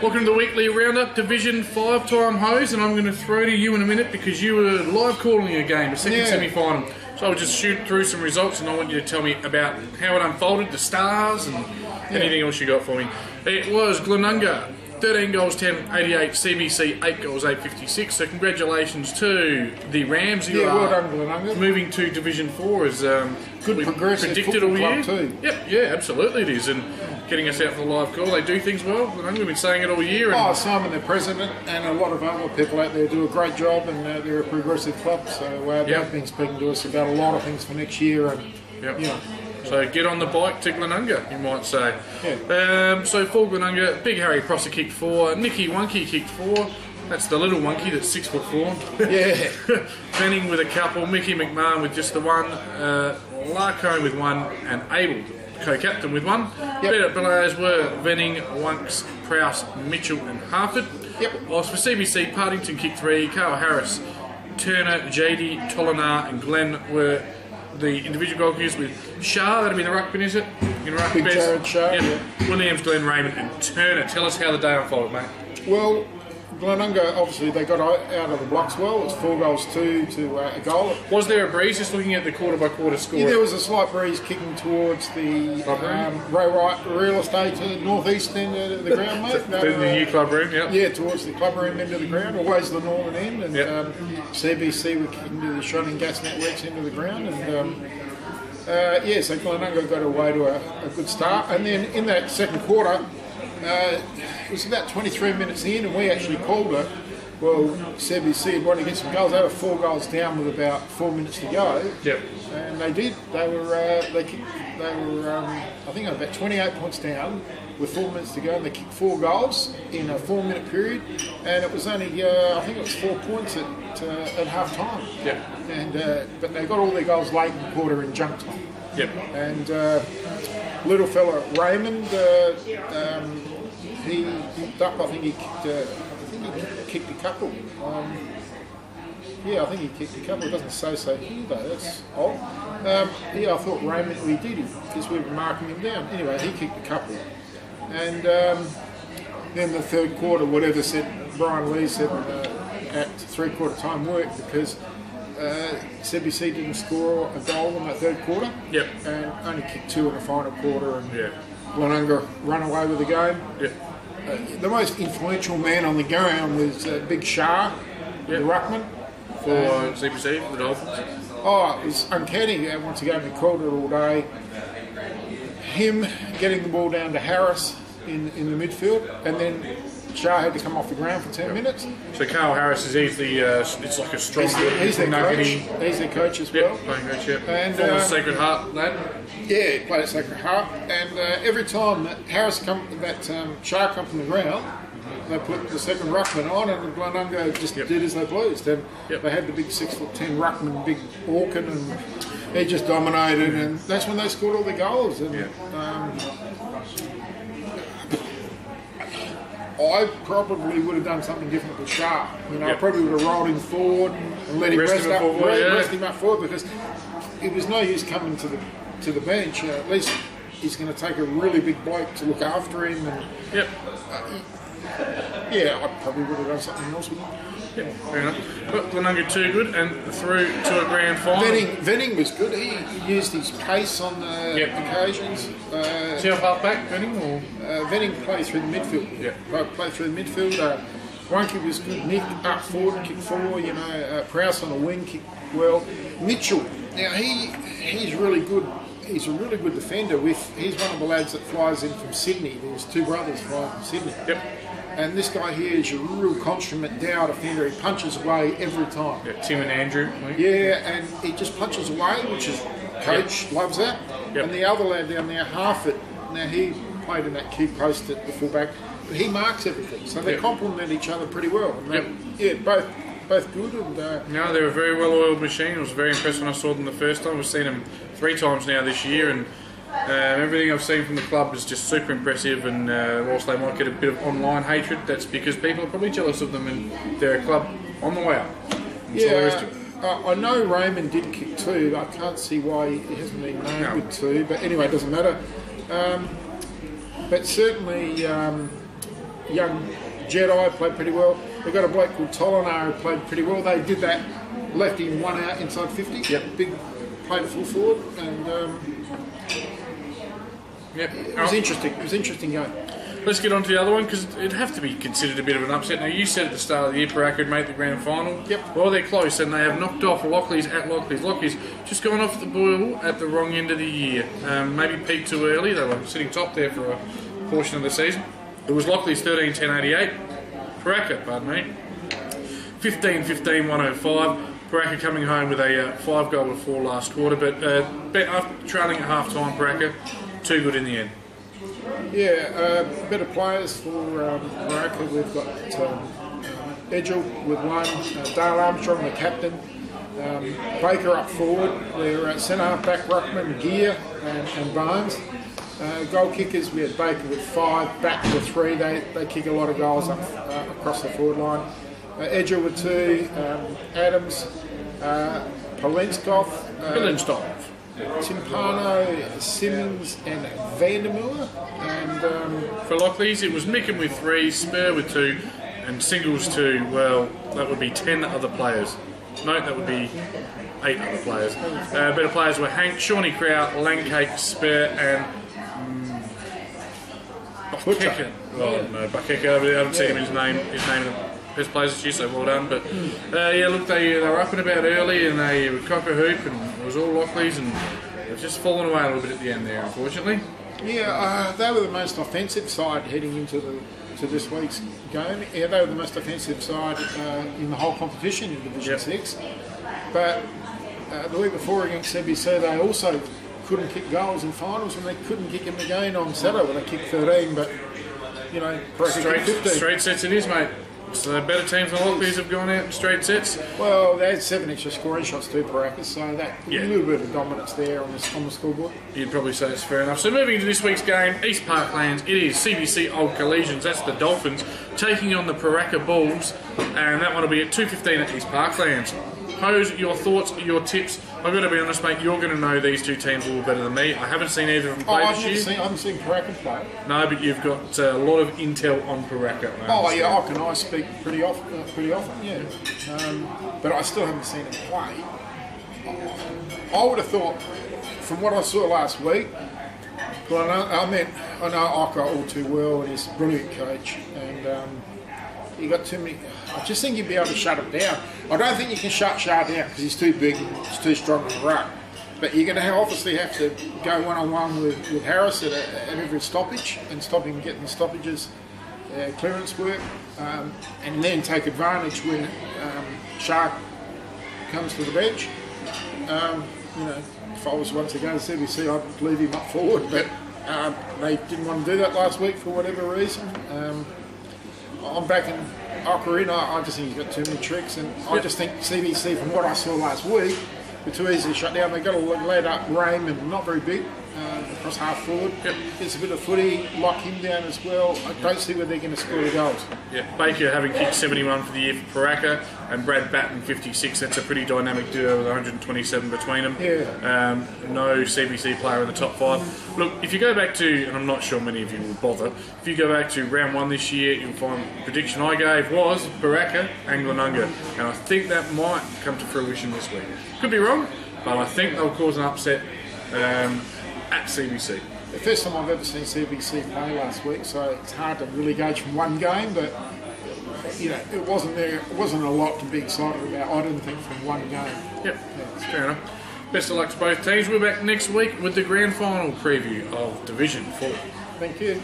Welcome to the weekly roundup, Division 5 time hose, and I'm going to throw to you in a minute because you were live calling a game, a second semi-final. So I'll just shoot through some results and I want you to tell me about how it unfolded, the stars and anything else you got for me. It was Glenunga, 13 goals 10, 88, CBC 8 goals 8, 56. So congratulations to the Rams. You well done, Glenunga. Moving to Division 4 is good progressive predicted all year. Too. Yep, yeah, absolutely it is. And getting us out for the live call, they do things well. We've been saying it all year. And Simon, the president, and a lot of other people out there do a great job, and they're a progressive club. So they've been speaking to us about a lot of things for next year. And so get on the bike to Glenunga, you might say. Yeah. So for Glenunga, Big Harry Prosser kicked 4, Nicky Wonky kicked 4. That's the little Wonky that's 6'4". Yeah. Venning with a couple, Mickey McMahon with just the one, Larcombe with one, and Abel, co-captain, with one. Better players were Venning, Wunks, Prowse, Mitchell and Harford. Whilst for CBC, Partington kicked 3, Carl Harris, Turner, JD, Tolinar and Glenn were the individual goalkeepers, with Shah, that'll be the ruckman, is it? Big Jared Shah, Williams, Glenn Raymond and Turner. Tell us how the day unfolded, mate. Well, Glenunga, obviously, they got out of the blocks well. It was 4 goals 2 to a goal. Was there a breeze, just looking at the quarter-by-quarter score? Yeah, there was a slight breeze kicking towards the Ray Wright real estate north-east end of the ground, mate. The new club room, Yeah, towards the club room end of the ground, always the northern end. And CBC were kicking to the Shotting Gas Networks end of the ground. And so Glenunga got away to a good start. And then in that second quarter, it was about 23 minutes in, and we actually called it. Well, CBC had wanted to get some goals. They were 4 goals down with about 4 minutes to go. Yep. And they did. They were I think about 28 points down with 4 minutes to go, and they kicked 4 goals in a 4-minute period. And it was only I think it was 4 points at half time. Yep. And but they got all their goals late in the quarter in junk time. Yep. And little fella Raymond, he kicked up. I think he kicked a couple. I think he kicked a couple. It doesn't say so here though. That's odd. I thought Raymond, we did him because we were marking him down. Anyway, he kicked a couple. And then the third quarter, whatever Brian Lee said at 3/4 time worked because CBC didn't score a goal in that third quarter. Yep. And only kicked 2 in the final quarter. And Glenunga run away with the game. Yep. The most influential man on the ground was Big Shah, the ruckman. For CBC, for the Dolphins. It was uncanny. Once again, we called it all day. Him getting the ball down to Harris in the midfield, and then Shah had to come off the ground for 10 minutes. So Carl Harris is it's like a strong. He's their coach. He's their coach as well. Playing coach, And former Sacred Heart lad. Yeah, he played at Sacred Heart, and every time that Shah come from the ground, they put the second ruckman on, and Glenunga just did as they pleased. And they had the big 6'10" ruckman, Big Orkin, and he just dominated, and that's when they scored all the goals. And I probably would have done something different with Shah. I probably would have rolled him forward and let him rest him up forward, because it was no use coming to the bench. At least he's going to take a really big bloke to look after him. And, I probably would have done something else with him. Yeah, fair enough. But Glenunga too good, and through to a grand final. Venning was good. He used his pace on occasions. Is he off half back, Venning? Or? Venning played through the midfield. Yeah. Played through the midfield. Wonky was good. Nick up forward, kicked 4. Prowse on the wing, kicked well. Mitchell. Now he's really good. He's a really good defender. He's one of the lads that flies in from Sydney. There's 2 brothers flying from Sydney. Yep. And this guy here is a real consummate down defender. He punches away every time. Yeah, Tim and Andrew. Yeah, and he just punches away, which is coach loves that. Yep. And the other lad down there, Harford. Now he played in that key post at the fullback, but he marks everything. So they complement each other pretty well. And both good. And no, they're a very well-oiled machine. I was very impressed when I saw them the first time. We've seen them 3 times now this year, and everything I've seen from the club is just super impressive. And whilst they might get a bit of online hatred, that's because people are probably jealous of them, and they're a club on the way up. I know Raymond did kick 2. I can't see why he hasn't been named with 2. But anyway, it doesn't matter. But certainly young Jedi, played pretty well. They've got a bloke called Tolinar who played pretty well. They did that, left him one out inside 50. Yep. Big, played a full forward, and it was interesting. It was an interesting game. Let's get on to the other one, because it'd have to be considered a bit of an upset. Now, you said at the start of the year Paraka would make the grand final. Yep. Well, they're close, and they have knocked off Lockleys at Lockleys. Lockleys just gone off the boil at the wrong end of the year. Maybe peaked too early. They were sitting top there for a portion of the season. It was Lockleys 13-10-88. Paraka, pardon me, 15-15-105. Paraka coming home with a 5-goal before last quarter, but after trailing at half-time, Paraka, too good in the end. Yeah, better players for Paraka. We've got Edgell with one, Dale Armstrong, the captain, Baker up forward. They're centre half-back, Ruckman, Gear, and Barnes. Goal kickers, we had Baker with 5, back with 3. They kick a lot of goals up across the forward line. Edgell with 2, Adams, Polenskov, Timpano, Simmons, and Vandermeer. And for Lockleys, it was Micken with 3, Spur with 2, and Singles 2. Well, that would be 10 other players. No, that would be 8 other players. Better players were Hank, Shawnee Kraut, Langcake, Spur, and Buckhecker. Oh no, Buckhecker. I haven't seen his name in the best players this year, so well done. But yeah, look, they were up and about early, and they would cock a hoop, and it was all Lockleys, and they've just fallen away a little bit at the end there, unfortunately. Yeah, they were the most offensive side heading into this week's game. Yeah, they were the most offensive side in the whole competition in Division 6. But the week before against CBC, they also couldn't kick goals in finals, and they couldn't kick them again on Saturday when they kicked 13. But you know, straight sets it is, mate. So better teams than Lockleys have gone out in straight sets. Well, they had 7 extra scoring shots too, Paraka, so that a little bit of dominance there on the scoreboard. You'd probably say it's fair enough. So moving into this week's game, East Parklands, it is CBC Old Collegians, that's the Dolphins, taking on the Paraka Bulls, and that one will be at 2:15 at East Parklands. Pose your thoughts, your tips. I've got to be honest, mate, you're going to know these two teams a little better than me. I haven't seen either of them play this year. I haven't seen Paraka play. No, but you've got a lot of intel on Paraka. I speak pretty often, yeah. But I still haven't seen him play. I would have thought, from what I saw last week, well, I know Ocker all too well, and he's a brilliant coach, and he got too many. I just think he'd be able to shut him down. I don't think you can shut Shah down because he's too big, he's too strong in the ruck. But you're going to obviously have to go one-on-one with Harris at every stoppage and stop him getting the stoppages, clearance work, and then take advantage when Shah comes to the bench. You know, if I was once again to CBC, I'd leave him up forward, but they didn't want to do that last week for whatever reason. I'm backing Ocker in. I just think he's got too many tricks, and I just think CBC, from what I saw last week, they're too easy to shut down. They've got a led up Raymond, not very big, across half forward. Gets a bit of footy, lock him down as well. I don't see where they're going to score the goals. Yeah, Baker having kicked 71 for the year for Paraka, and Brad Batten 56. That's a pretty dynamic duo with 127 between them. Yeah. No CBC player in the top 5. Look, if you go back to, and I'm not sure many of you will bother, if you go back to round 1 this year, you'll find the prediction I gave was Paraka and Glenunga, and I think that might come to fruition this week. Could be wrong, but I think they'll cause an upset at CBC. The first time I've ever seen CBC play last week, so it's hard to really gauge from one game, but you know, it wasn't a lot to be excited about, I didn't think, from one game. Yep, that's fair enough. Best of luck to both teams. We're back next week with the grand final preview of Division 4. Thank you.